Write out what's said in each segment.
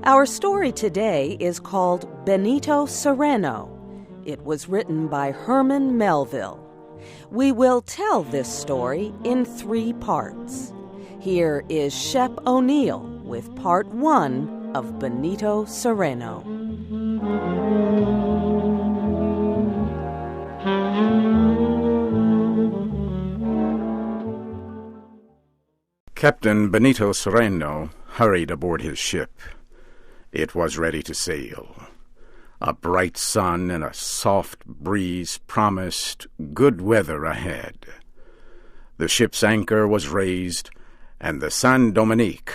Our story today is called Benito Cereno. It was written by Herman Melville. We will tell this story in 3 parts. Here is Shep O'Neill with Part 1 of Benito Cereno. Captain Benito Cereno hurried aboard his ship. It was ready to sail. A bright sun and a soft breeze promised good weather ahead. The ship's anchor was raised, and the San Dominique,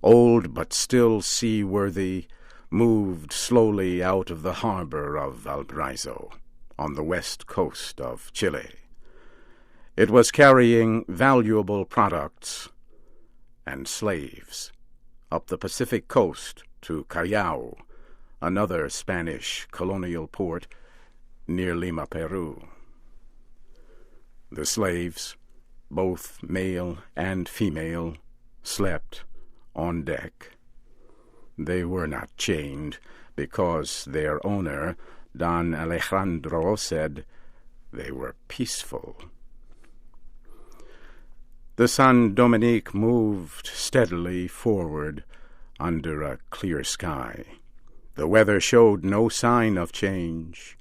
old but still seaworthy, moved slowly out of the harbor of Valparaiso, on the west coast of Chile. It was carrying valuable products and slaves up the Pacific coast to Callao, another Spanish colonial port near Lima, Peru. The slaves, both male and female, slept on deck. They were not chained because their owner, Don Alejandro, said they were peaceful. The San Dominique moved steadily forward under a clear sky. The weather showed no sign of change.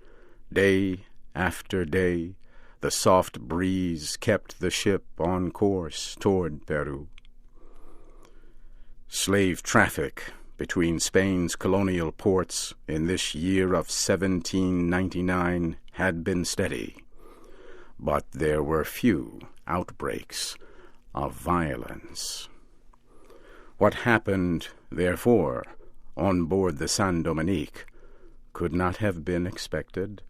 Day after day, the soft breeze kept the ship on course toward Peru. Slave traffic between Spain's colonial ports in this year of 1799 had been steady, but there were few outbreaks of violence. What happened, therefore, on board the San Dominique could not have been expected.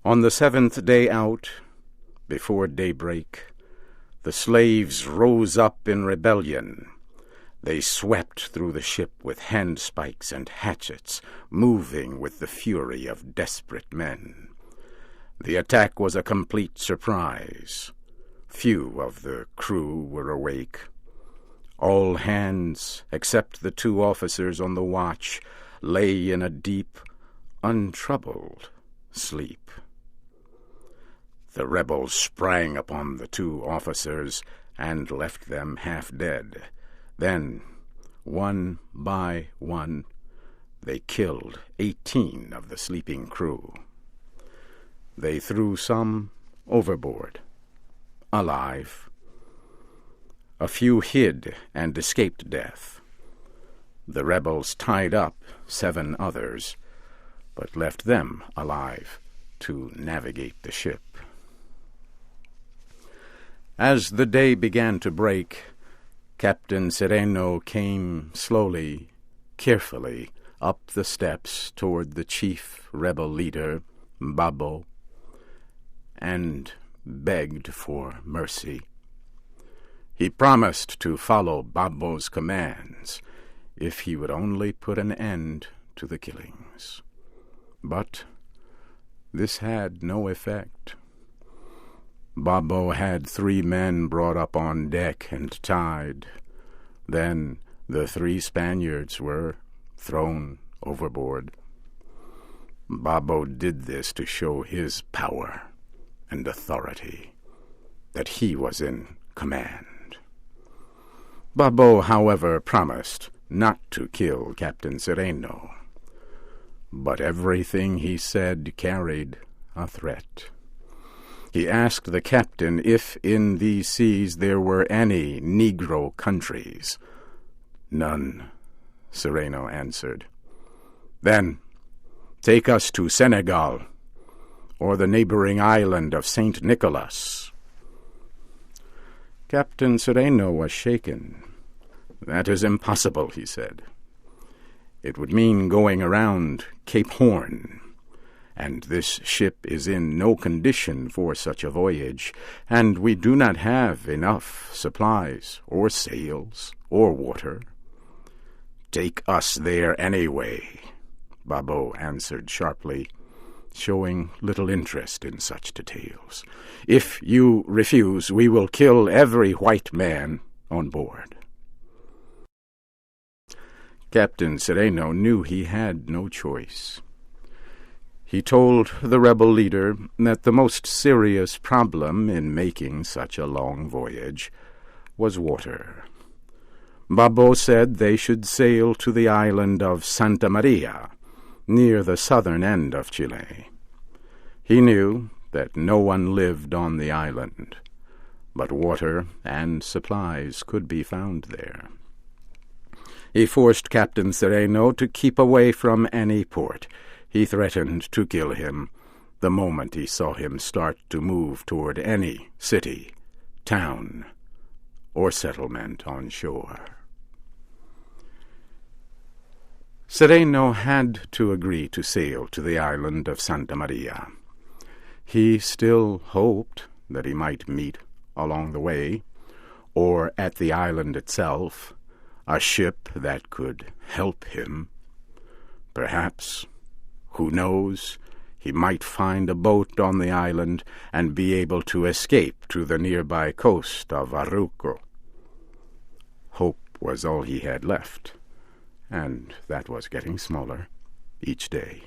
On the 7th day out, before daybreak, the slaves rose up in rebellion. They swept through the ship with handspikes and hatchets, moving with the fury of desperate men. The attack was a complete surprise. Few of the crew were awake. All hands, except the 2 officers on the watch, lay in a deep, untroubled sleep. The rebels sprang upon the 2 officers and left them half dead. Then, one by one, they killed 18 of the sleeping crew. They threw some overboard, alive. A few hid and escaped death. The rebels tied up 7 others, but left them alive to navigate the ship. As the day began to break, Captain Cereno came slowly, carefully, up the steps toward the chief rebel leader, Babo, and begged for mercy. He promised to follow Babo's commands if he would only put an end to the killings. But this had no effect. Babo had 3 men brought up on deck and tied. Then the 3 Spaniards were thrown overboard. Babo did this to show his power and authority, that he was in command. Babo, however, promised not to kill Captain Cereno, but everything he said carried a threat. He asked the captain if in these seas there were any Negro countries. None, Cereno answered. Then take us to Senegal, or the neighboring island of St. Nicholas. Captain Cereno was shaken. That is impossible, he said. It would mean going around Cape Horn, and this ship is in no condition for such a voyage, and we do not have enough supplies, or sails, or water. Take us there anyway, Babo answered sharply, showing little interest in such details. If you refuse, we will kill every white man on board. Captain Cereno knew he had no choice. He told the rebel leader that the most serious problem in making such a long voyage was water. Babo said they should sail to the island of Santa Maria, near the southern end of Chile. He knew that no one lived on the island, but water and supplies could be found there. He forced Captain Cereno to keep away from any port. He threatened to kill him the moment he saw him start to move toward any city, town, or settlement on shore. Cereno had to agree to sail to the island of Santa Maria. He still hoped that he might meet along the way, or at the island itself, a ship that could help him. Perhaps, who knows, he might find a boat on the island and be able to escape to the nearby coast of Arauco. Hope was all he had left, and that was getting smaller each day.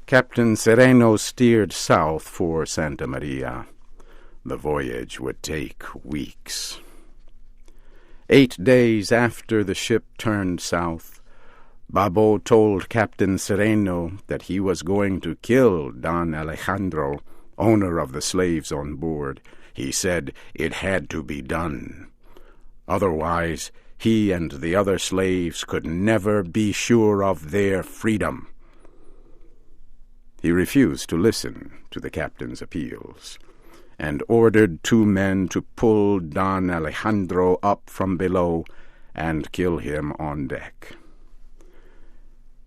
Captain Cereno steered south for Santa Maria. The voyage would take weeks. 8 days after the ship turned south, Babo told Captain Cereno that he was going to kill Don Alejandro, owner of the slaves on board. He said it had to be done. Otherwise, he and the other slaves could never be sure of their freedom. He refused to listen to the captain's appeals, and ordered 2 men to pull Don Alejandro up from below and kill him on deck.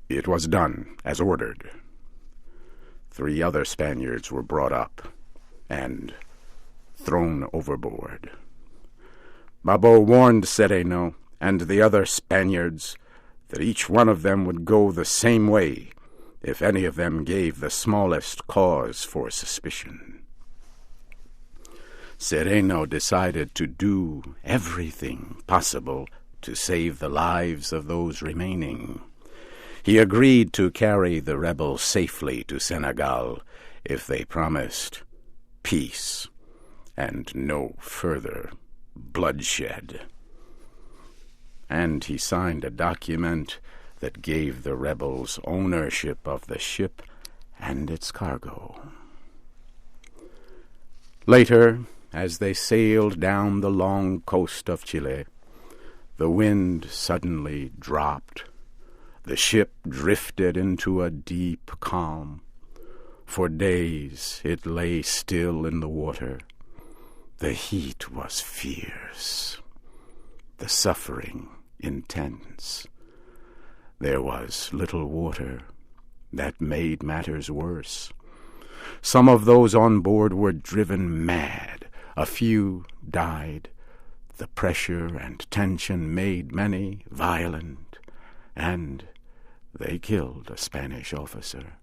It was done as ordered. 3 other Spaniards were brought up and thrown overboard. Babo warned Cereno and the other Spaniards that each one of them would go the same way if any of them gave the smallest cause for suspicion. Cereno decided to do everything possible to save the lives of those remaining. He agreed to carry the rebels safely to Senegal if they promised peace and no further bloodshed. And he signed a document that gave the rebels ownership of the ship and its cargo. Later, as they sailed down the long coast of Chile, the wind suddenly dropped. The ship drifted into a deep calm. For days it lay still in the water. The heat was fierce, the suffering intense. There was little water. That made matters worse. Some of those on board were driven mad. A few died. The pressure and tension made many violent, and they killed a Spanish officer.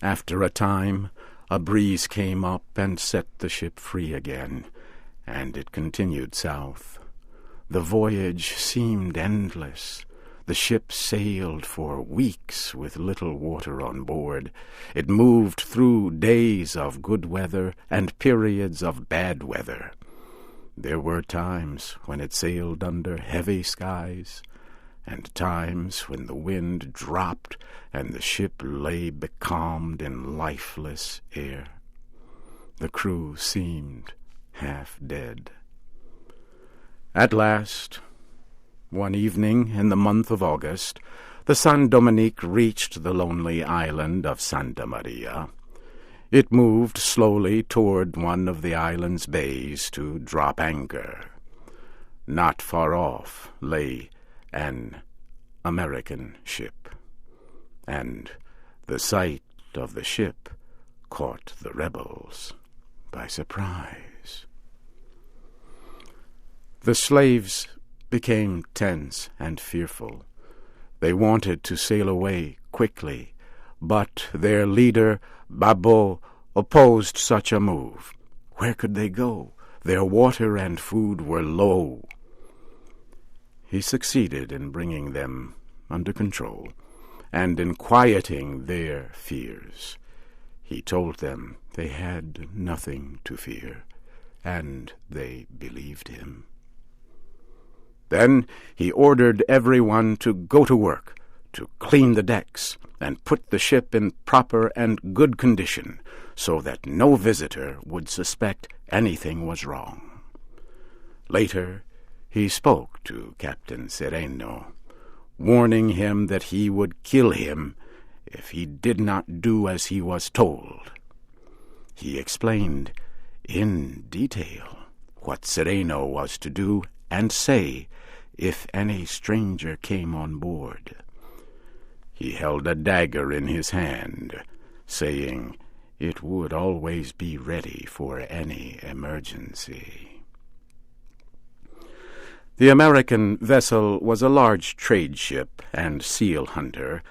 After a time, a breeze came up and set the ship free again, and it continued south. The voyage seemed endless. The ship sailed for weeks with little water on board. It moved through days of good weather and periods of bad weather. There were times when it sailed under heavy skies, and times when the wind dropped and the ship lay becalmed in lifeless air. The crew seemed half dead. At last, one evening in the month of August, the San Dominique reached the lonely island of Santa Maria. It moved slowly toward one of the island's bays to drop anchor. Not far off lay an American ship, and the sight of the ship caught the rebels by surprise. The slaves became tense and fearful. They wanted to sail away quickly, but their leader, Babo, opposed such a move. Where could they go? Their water and food were low. he succeeded in bringing them under control and in quieting their fears. He told them they had nothing to fear, and they believed him. Then he ordered everyone to go to work, to clean the decks, and put the ship in proper and good condition, so that no visitor would suspect anything was wrong. Later, he spoke to Captain Cereno, warning him that he would kill him if he did not do as he was told. He explained in detail what Cereno was to do and say if any stranger came on board. He held a dagger in his hand, saying it would always be ready for any emergency. The American vessel was a large trade ship and seal hunter,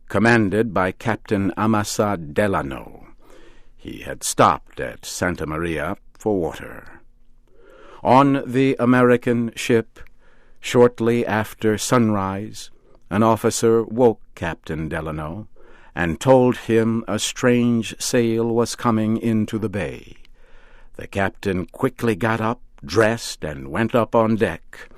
commanded by Captain Amasa Delano. He had stopped at Santa Maria for water. On the American ship, shortly after sunrise, an officer woke Captain Delano and told him a strange sail was coming into the bay. The captain quickly got up, dressed, and went up on deck.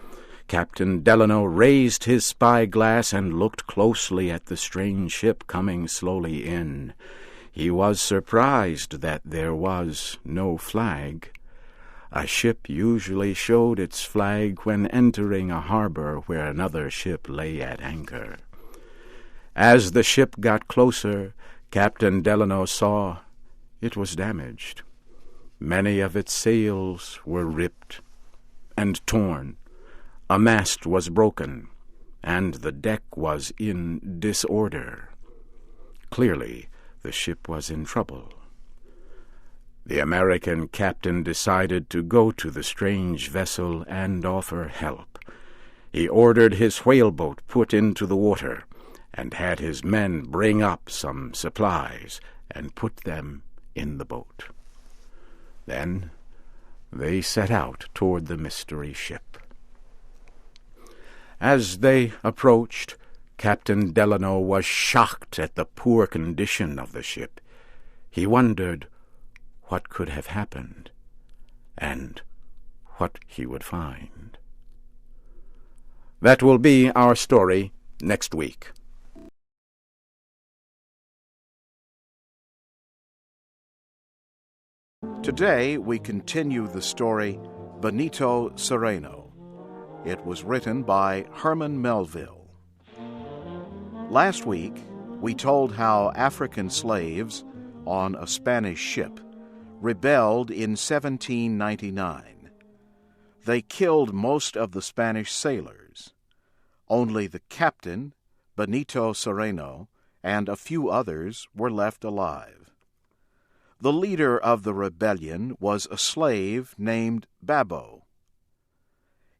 Captain Delano raised his spyglass and looked closely at the strange ship coming slowly in. He was surprised that there was no flag. A ship usually showed its flag when entering a harbor where another ship lay at anchor. As the ship got closer, Captain Delano saw it was damaged. Many of its sails were ripped and torn. A mast was broken, and the deck was in disorder. Clearly, the ship was in trouble. The American captain decided to go to the strange vessel and offer help. He ordered his whaleboat put into the water and had his men bring up some supplies and put them in the boat. Then they set out toward the mystery ship. As they approached, Captain Delano was shocked at the poor condition of the ship. He wondered what could have happened and what he would find. That will be our story next week. Today we continue the story Benito Cereno. It was written by Herman Melville. Last week we told how African slaves on a Spanish ship rebelled in 1799. They killed most of the Spanish sailors. Only the captain, Benito Cereno, and a few others were left alive. The leader of the rebellion was a slave named Babo.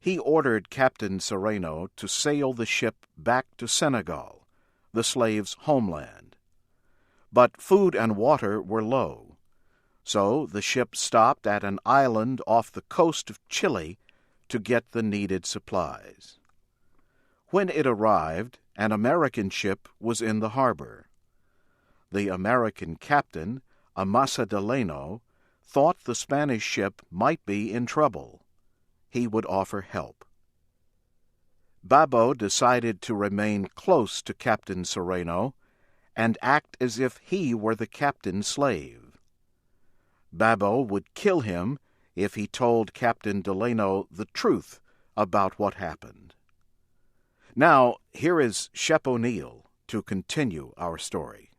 He ordered Captain Cereno to sail the ship back to Senegal, the slaves' homeland. But food and water were low, so the ship stopped at an island off the coast of Chile to get the needed supplies. When it arrived, an American ship was in the harbor. The American captain, Amasa Delano, thought the Spanish ship might be in trouble. He would offer help. Babo decided to remain close to Captain Cereno and act as if he were the captain's slave. Babo would kill him if he told Captain Delano the truth about what happened. Now, here is Shep O'Neill to continue our story.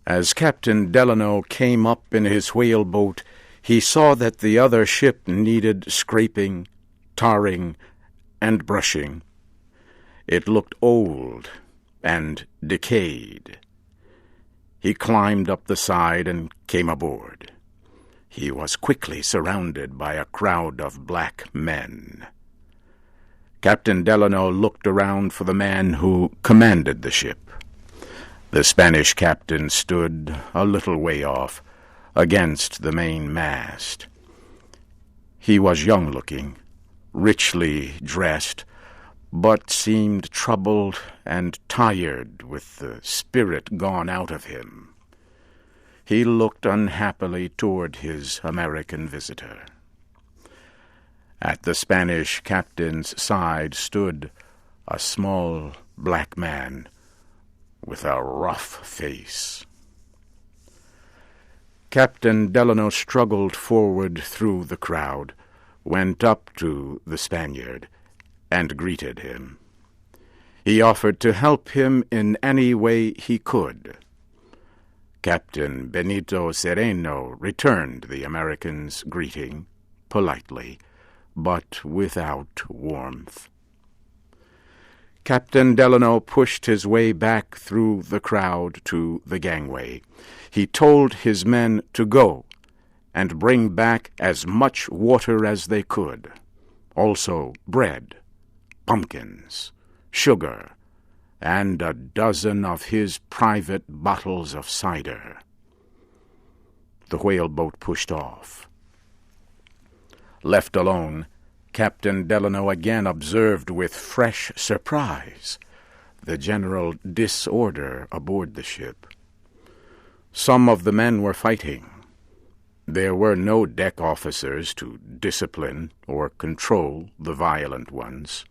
As Captain Delano came up in his whaleboat, he saw that the other ship needed scraping, tarring, and brushing. It looked old and decayed. He climbed up the side and came aboard. He was quickly surrounded by a crowd of black men. Captain Delano looked around for the man who commanded the ship. The Spanish captain stood a little way off, against the main mast. He was young-looking, richly dressed, but seemed troubled and tired with the spirit gone out of him. He looked unhappily toward his American visitor. At the Spanish captain's side stood a small black man with a rough face. Captain Delano struggled forward through the crowd, went up to the Spaniard, and greeted him. He offered to help him in any way he could. Captain Benito Cereno returned the American's greeting politely, but without warmth. Captain Delano pushed his way back through the crowd to the gangway. He told his men to go and bring back as much water as they could, also bread, pumpkins, sugar, and a dozen of his private bottles of cider. The whaleboat pushed off. Left alone, Captain Delano again observed with fresh surprise the general disorder aboard the ship. Some of the men were fighting. There were no deck officers to discipline or control the violent ones,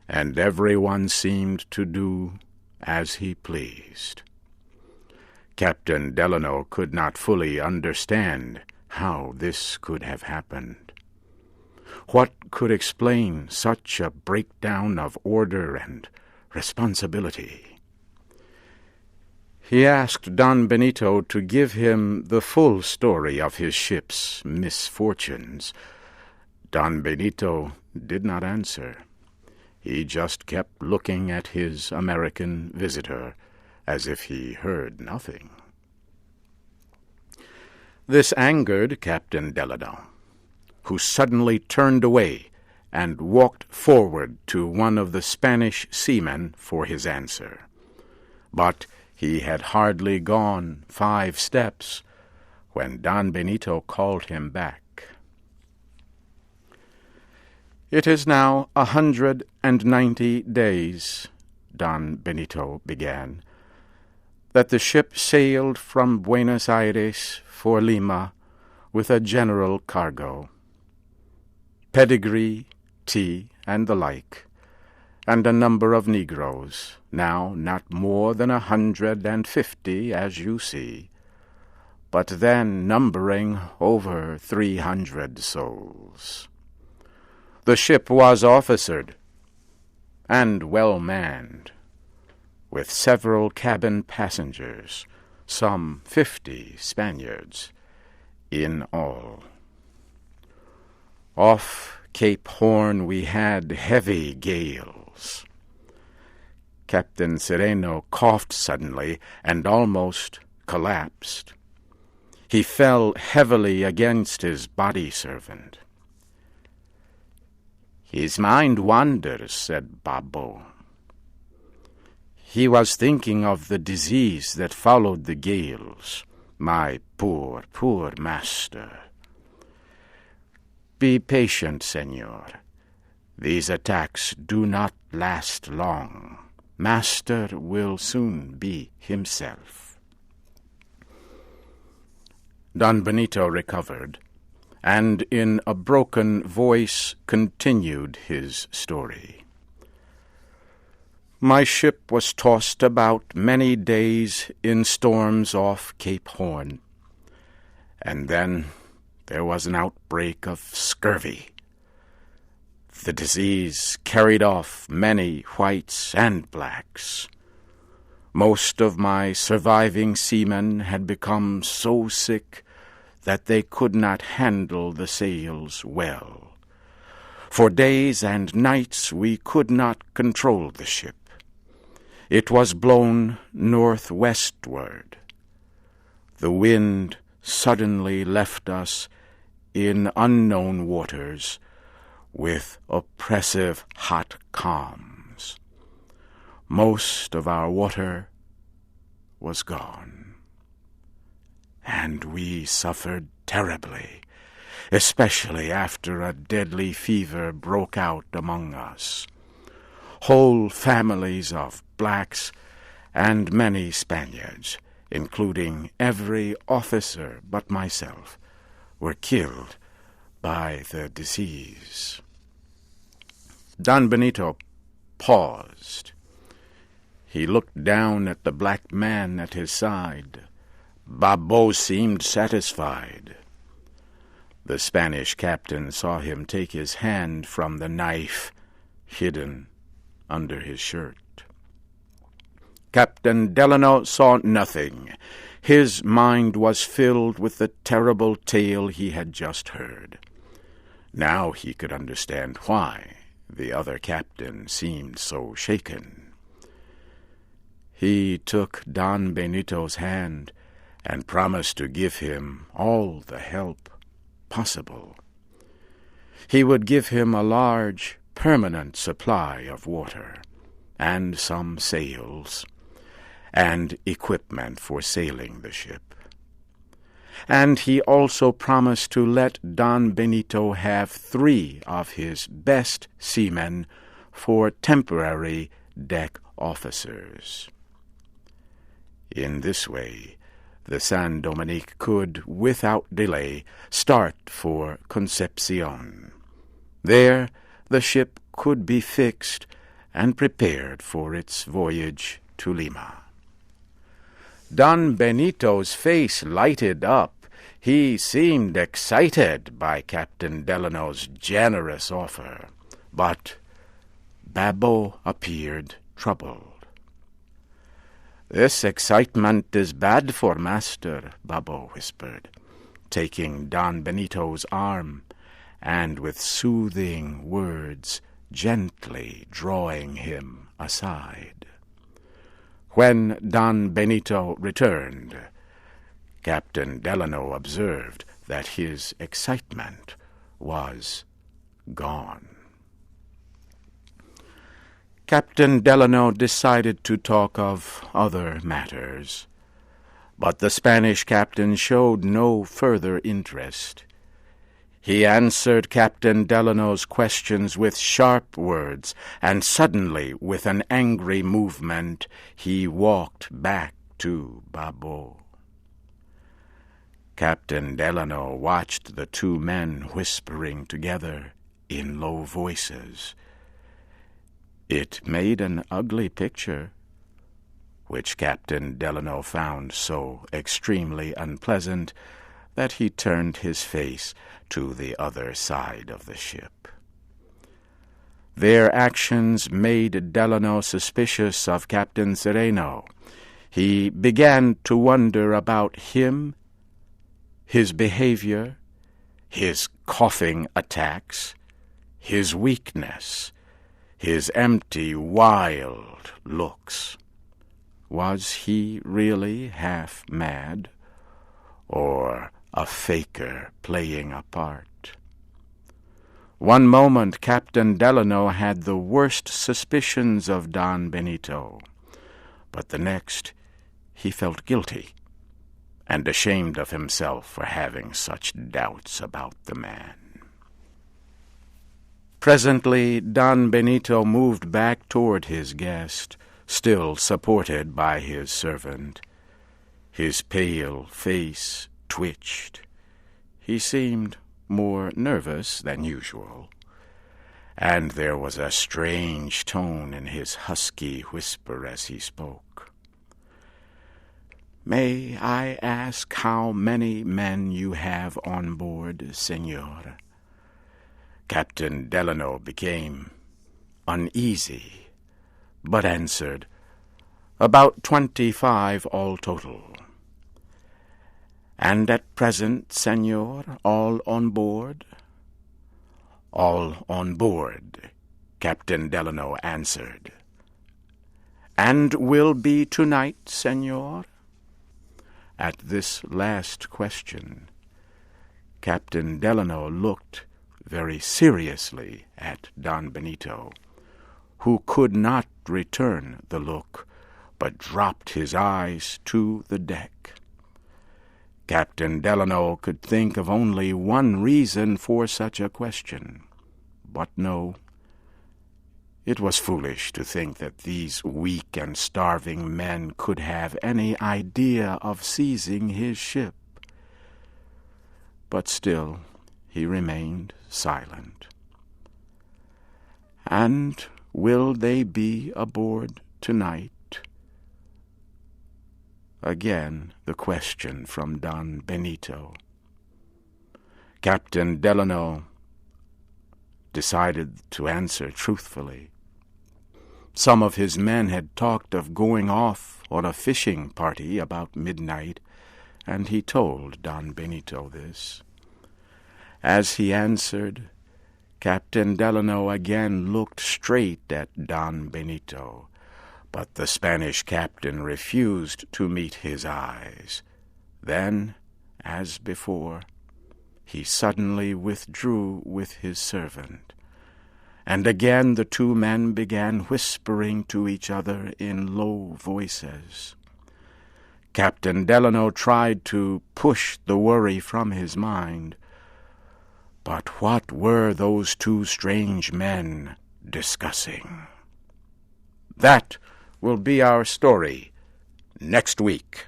and everyone seemed to do as he pleased. Captain Delano could not fully understand how this could have happened. What could explain such a breakdown of order and responsibility? He asked Don Benito to give him the full story of his ship's misfortunes. Don Benito did not answer. He just kept looking at his American visitor as if he heard nothing. This angered Captain Delano, who suddenly turned away and walked forward to one of the Spanish seamen for his answer. But he had hardly gone 5 steps when Don Benito called him back. "It is now 190 days," Don Benito began, "that the ship sailed from Buenos Aires for Lima with a general cargo. Pedigree, tea, and the like, and a number of Negroes, now not more than 150, as you see, but then numbering over 300 souls. The ship was officered and well manned, with several cabin passengers, some 50 Spaniards in all. Off Cape Horn we had heavy gales." Captain Cereno coughed suddenly and almost collapsed. He fell heavily against his body servant. "His mind wanders," said Babbo. "He was thinking of the disease that followed the gales. My poor, poor master. Be patient, senor. These attacks do not last long. Master will soon be himself." Don Benito recovered, and in a broken voice continued his story. "My ship was tossed about many days in storms off Cape Horn, and then there was an outbreak of scurvy. The disease carried off many whites and blacks. Most of my surviving seamen had become so sick that they could not handle the sails well. For days and nights we could not control the ship. It was blown northwestward. The wind suddenly left us in unknown waters with oppressive hot calms. Most of our water was gone, and we suffered terribly. especially after a deadly fever broke out among us. Whole families of blacks and many Spaniards, including every officer but myself, were killed by the disease." Don Benito paused. He looked down at the black man at his side. Babo seemed satisfied. The Spanish captain saw him take his hand from the knife hidden under his shirt. Captain Delano saw nothing. His mind was filled with the terrible tale he had just heard. Now he could understand why the other captain seemed so shaken. He took Don Benito's hand and promised to give him all the help possible. He would give him a large, permanent supply of water, and some sails, and equipment for sailing the ship. And he also promised to let Don Benito have 3 of his best seamen for temporary deck officers. In this way, the San Dominique could, without delay, start for Concepcion. There, the ship could be fixed and prepared for its voyage to Lima. Don Benito's face lighted up. He seemed excited by Captain Delano's generous offer, but Babo appeared troubled. "This excitement is bad for master," Babo whispered, taking Don Benito's arm, and with soothing words gently drawing him aside. When Don Benito returned, Captain Delano observed that his excitement was gone. Captain Delano decided to talk of other matters, but the Spanish captain showed no further interest. He answered Captain Delano's questions with sharp words, and suddenly, with an angry movement, he walked back to Babo. Captain Delano watched the 2 men whispering together in low voices. It made an ugly picture, which Captain Delano found so extremely unpleasant that he turned his face to the other side of the ship. Their actions made Delano suspicious of Captain Cereno. He began to wonder about him, his behavior, his coughing attacks, his weakness, his empty, wild looks. Was he really half mad, or a faker playing a part? One moment Captain Delano had the worst suspicions of Don Benito, but the next he felt guilty and ashamed of himself for having such doubts about the man. Presently Don Benito moved back toward his guest, still supported by his servant. His pale face twitched. He seemed more nervous than usual, and there was a strange tone in his husky whisper as he spoke. "May I ask how many men you have on board, Senor?" Captain Delano became uneasy, but answered, "About 25 all total." "And at present, Senor, all on board?" "All on board," Captain Delano answered. "And will be tonight, Senor?" At this last question, Captain Delano looked very seriously at Don Benito, who could not return the look, but dropped his eyes to the deck. Captain Delano could think of only one reason for such a question. But no, it was foolish to think that these weak and starving men could have any idea of seizing his ship. But still he remained silent. "And will they be aboard tonight?" Again the question from Don Benito. Captain Delano decided to answer truthfully. Some of his men had talked of going off on a fishing party about midnight, and he told Don Benito this. As he answered, Captain Delano again looked straight at Don Benito, but the Spanish captain refused to meet his eyes. Then, as before, he suddenly withdrew with his servant, and again the two men began whispering to each other in low voices. Captain Delano tried to push the worry from his mind, but what were those two strange men discussing? That will be our story next week.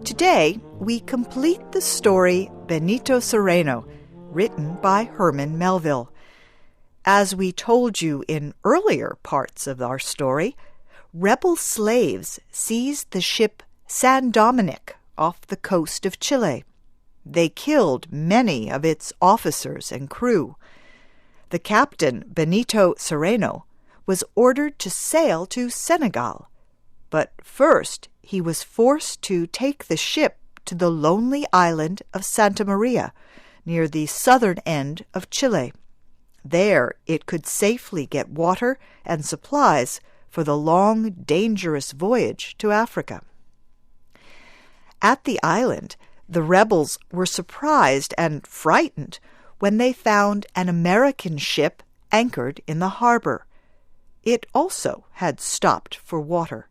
Today, we complete the story Benito Cereno, written by Herman Melville. As we told you in earlier parts of our story, rebel slaves seized the ship San Dominic off the coast of Chile. They killed many of its officers and crew. The captain, Benito Cereno, was ordered to sail to Senegal, but first he was forced to take the ship to the lonely island of Santa Maria, near the southern end of Chile. There it could safely get water and supplies for the long, dangerous voyage to Africa. At the island, the rebels were surprised and frightened when they found an American ship anchored in the harbor. It also had stopped for water.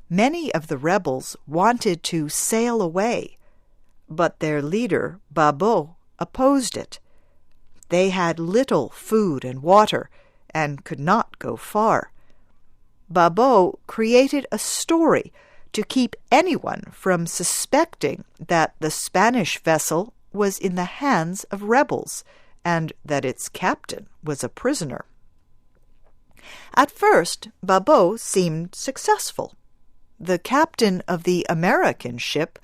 Many of the rebels wanted to sail away, but their leader, Babo, opposed it. They had little food and water and could not go far. Babo created a story to keep anyone from suspecting that the Spanish vessel was in the hands of rebels and that its captain was a prisoner. At first, Babo seemed successful. The captain of the American ship,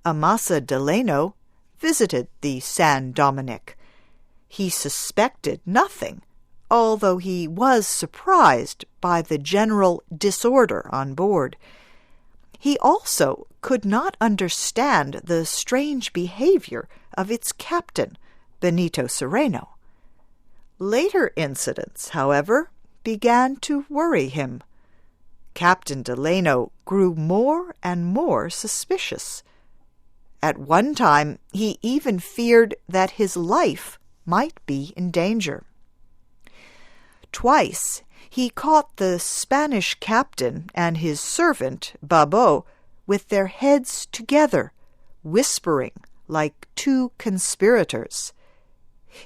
Amasa Delano, visited the San Dominic. He suspected nothing, although he was surprised by the general disorder on board. He also could not understand the strange behavior of its captain, Benito Cereno. Later incidents, however, began to worry him. Captain Delano grew more and more suspicious. At one time, he even feared that his life might be in danger. Twice, he caught the Spanish captain and his servant, Babo, with their heads together, whispering like two conspirators.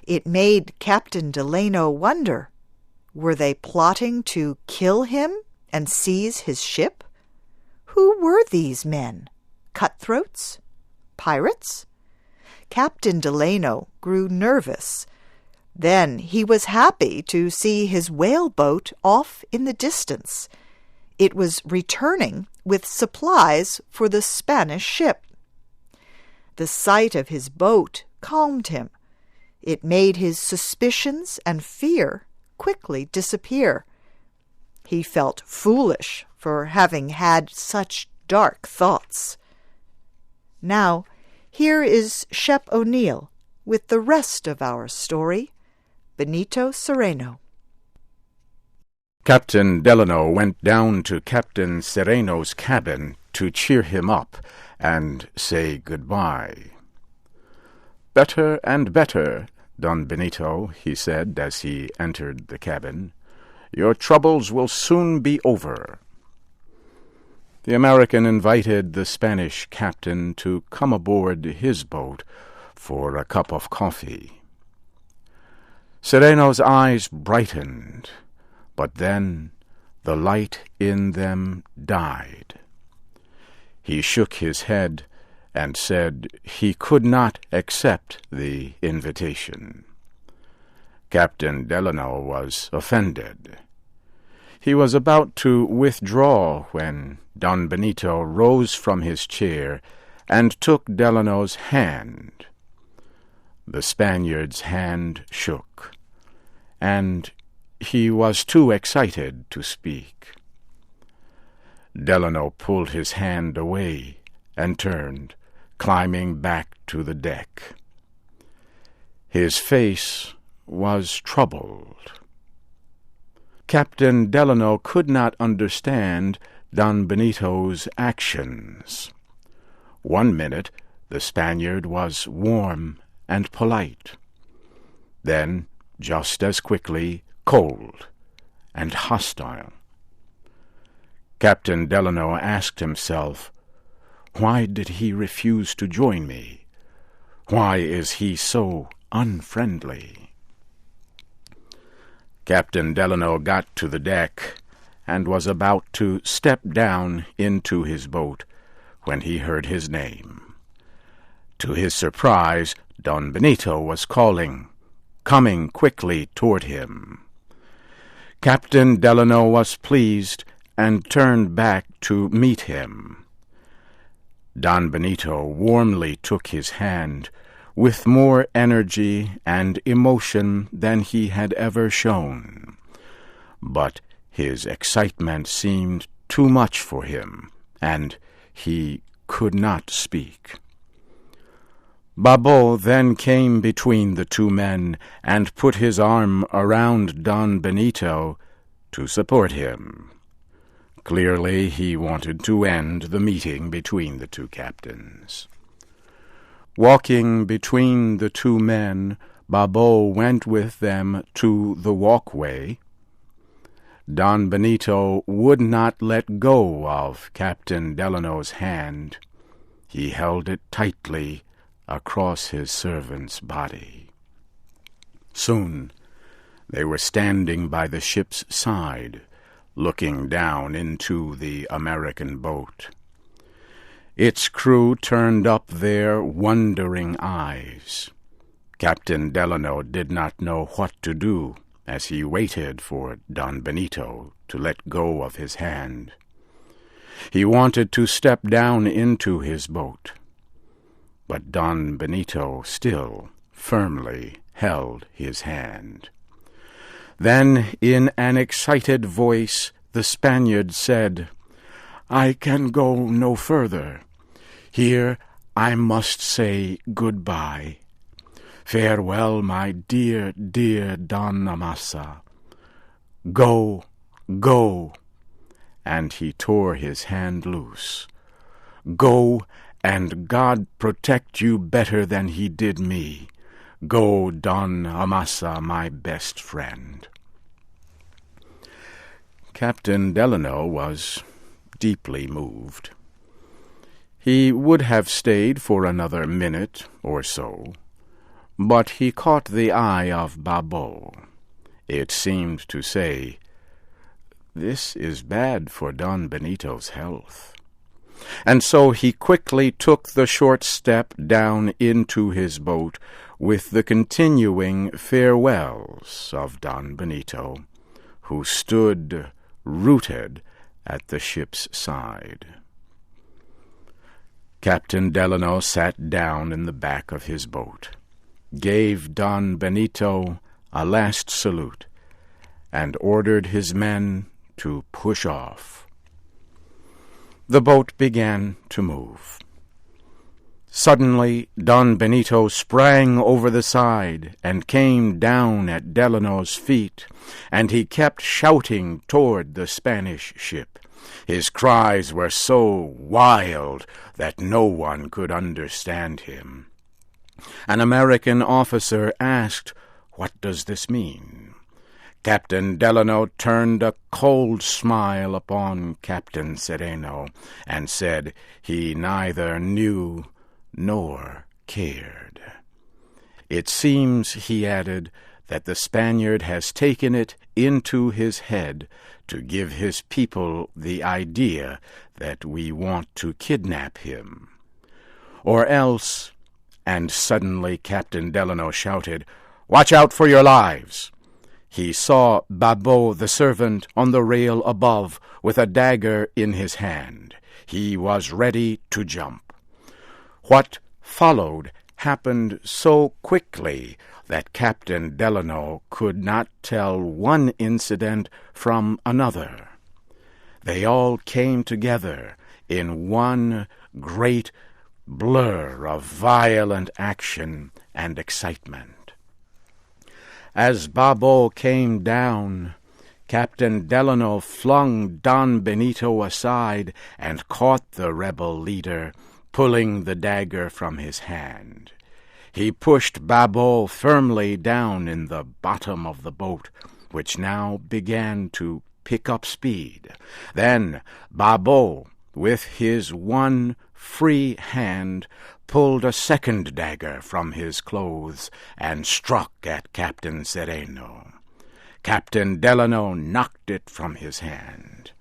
It made Captain Delano wonder, were they plotting to kill him and seize his ship? Who were these men? Cutthroats? Pirates? Captain Delano grew nervous. Then he was happy to see his whaleboat off in the distance. It was returning with supplies for the Spanish ship. The sight of his boat calmed him. It made his suspicions and fear quickly disappear. He felt foolish for having had such dark thoughts. Now, here is Shep O'Neill with the rest of our story, Benito Cereno. Captain Delano went down to Captain Cereno's cabin to cheer him up and say goodbye. "Better and better, Don Benito," he said as he entered the cabin. "Your troubles will soon be over. The American invited the Spanish captain to come aboard his boat for a cup of coffee. Cereno's eyes brightened, but then the light in them died. He shook his head and said he could not accept the invitation. Captain Delano was offended. He was about to withdraw when Don Benito rose from his chair and took Delano's hand. The Spaniard's hand shook, and he was too excited to speak. Delano pulled his hand away and turned, climbing back to the deck. His face was troubled. Captain Delano could not understand Don Benito's actions. 1 minute the Spaniard was warm and polite. Then, just as quickly, cold and hostile. Captain Delano asked himself, why did he refuse to join me? Why is he so unfriendly? Captain Delano got to the deck and was about to step down into his boat when he heard his name. To his surprise, Don Benito was calling, coming quickly toward him. Captain Delano was pleased and turned back to meet him. Don Benito warmly took his hand with more energy and emotion than he had ever shown. But his excitement seemed too much for him, and he could not speak. Babo then came between the two men and put his arm around Don Benito to support him. Clearly he wanted to end the meeting between the two captains. Walking between the two men, Babo went with them to the walkway. Don Benito would not let go of Captain Delano's hand. He held it tightly across his servant's body. Soon they were standing by the ship's side, looking down into the American boat. Its crew turned up their wondering eyes. Captain Delano did not know what to do as he waited for Don Benito to let go of his hand. He wanted to step down into his boat, but Don Benito still firmly held his hand. Then, in an excited voice, the Spaniard said, "I can go no further. Here I must say goodbye. Farewell, my dear, dear Don Amasa. Go, go." And he tore his hand loose. "Go, and God protect you better than he did me. Go, Don Amasa, my best friend." Captain Delano was deeply moved. He would have stayed for another minute or so, but he caught the eye of Babo. It seemed to say, "This is bad for Don Benito's health." And so he quickly took the short step down into his boat with the continuing farewells of Don Benito, who stood rooted at the ship's side. Captain Delano sat down in the back of his boat, gave Don Benito a last salute, and ordered his men to push off. The boat began to move. Suddenly, Don Benito sprang over the side and came down at Delano's feet, and he kept shouting toward the Spanish ship. His cries were so wild that no one could understand him. An American officer asked, "What does this mean?" Captain Delano turned a cold smile upon Captain Cereno, and said he neither knew nor cared. It seems, he added, that the Spaniard has taken it into his head to give his people the idea that we want to kidnap him. Or else, and suddenly Captain Delano shouted, "Watch out for your lives!" He saw Babot the servant on the rail above with a dagger in his hand. He was ready to jump. What followed happened so quickly that Captain Delano could not tell one incident from another. They all came together in one great blur of violent action and excitement. As Babot came down, Captain Delano flung Don Benito aside and caught the rebel leader, pulling the dagger from his hand. He pushed Babot firmly down in the bottom of the boat, which now began to pick up speed. Then Babot, with his one free hand, pulled a second dagger from his clothes and struck at Captain Cereno. Captain Delano knocked it from his hand.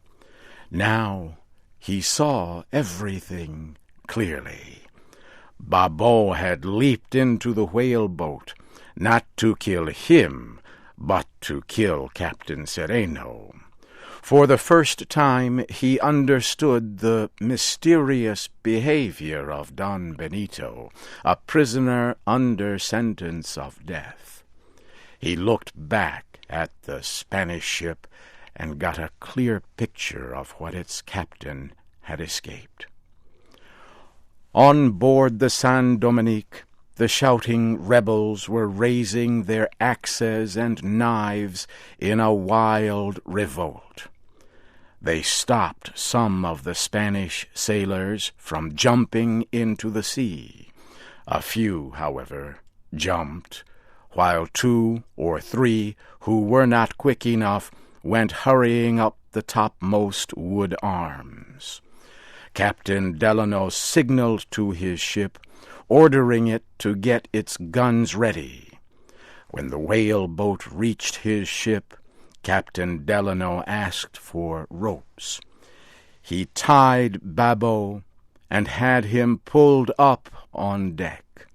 Now he saw everything clearly. Babot had leaped into the whale-boat, not to kill him, but to kill Captain Cereno. For the first time he understood the mysterious behavior of Don Benito, a prisoner under sentence of death. He looked back at the Spanish ship and got a clear picture of what its captain had escaped. On board the San Dominique, the shouting rebels were raising their axes and knives in a wild revolt. They stopped some of the Spanish sailors from jumping into the sea. A few, however, jumped, while 2 or 3 who were not quick enough went hurrying up the topmost wood arms. Captain Delano signaled to his ship, ordering it to get its guns ready. When the whale-boat reached his ship, Captain Delano asked for ropes. He tied Babot and had him pulled up on deck.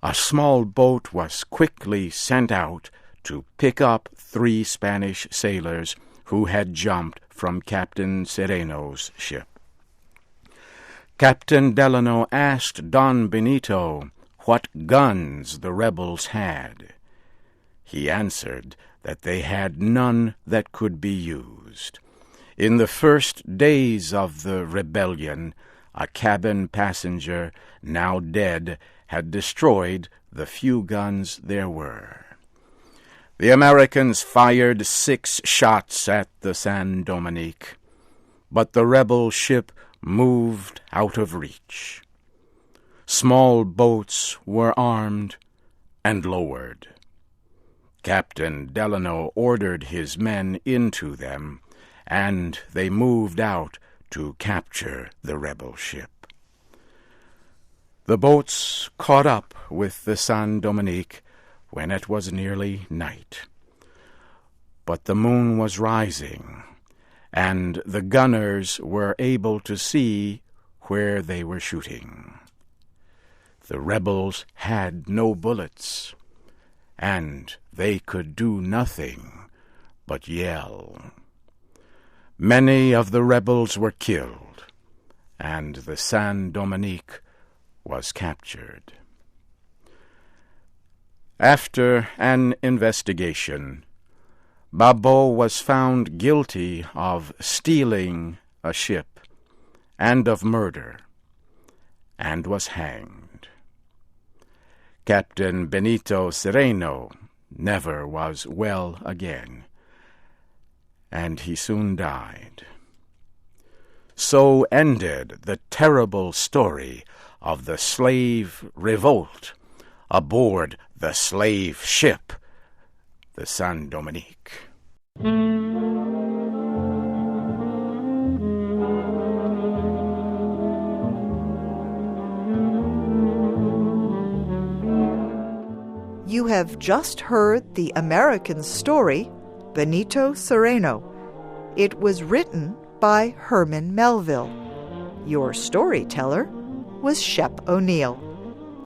A small boat was quickly sent out to pick up 3 Spanish sailors who had jumped from Captain Cereno's ship. Captain Delano asked Don Benito what guns the rebels had. He answered that they had none that could be used. In the first days of the rebellion, a cabin passenger, now dead, had destroyed the few guns there were. The Americans fired 6 shots at the San Dominique, but the rebel ship moved out of reach. Small boats were armed and lowered. Captain Delano ordered his men into them, and they moved out to capture the rebel ship. The boats caught up with the San Dominique when it was nearly night. But the moon was rising, and the gunners were able to see where they were shooting. The rebels had no bullets, and they could do nothing but yell. Many of the rebels were killed, and the San Dominique was captured. After an investigation, Babot was found guilty of stealing a ship and of murder, and was hanged. Captain Benito Cereno never was well again, and he soon died. So ended the terrible story of the slave revolt aboard the slave ship the San Dominique. You have just heard the American story, Benito Cereno. It was written by Herman Melville. Your storyteller was Shep O'Neill.